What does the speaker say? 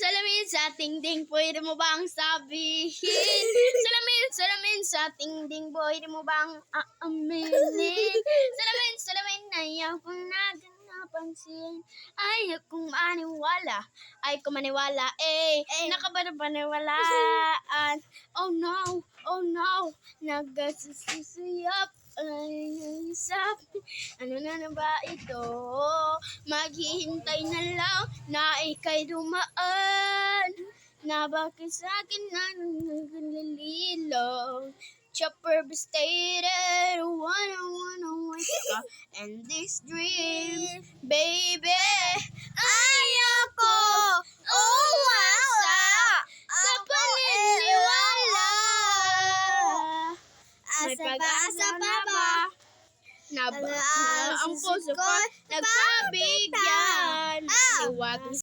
salamin sa dingding, pwede mo bang sabihin? Salamin sa dingding, pwede mo bang aaminin? Salamin, ayaw kong napansin. Ayaw kong maniwala, nakapaniwalaan. Oh no, nagsusuyap. Ano na ba ito? Maghihintay na lang na ika'y dumaan. Na bakit sa akin na naglililo? Chopper stated, wanna ka. And this dream, baby, ayoko umasa sa paniniwala. May pag-asa pa ba? Ang puso ko nagpabigyan. Iwag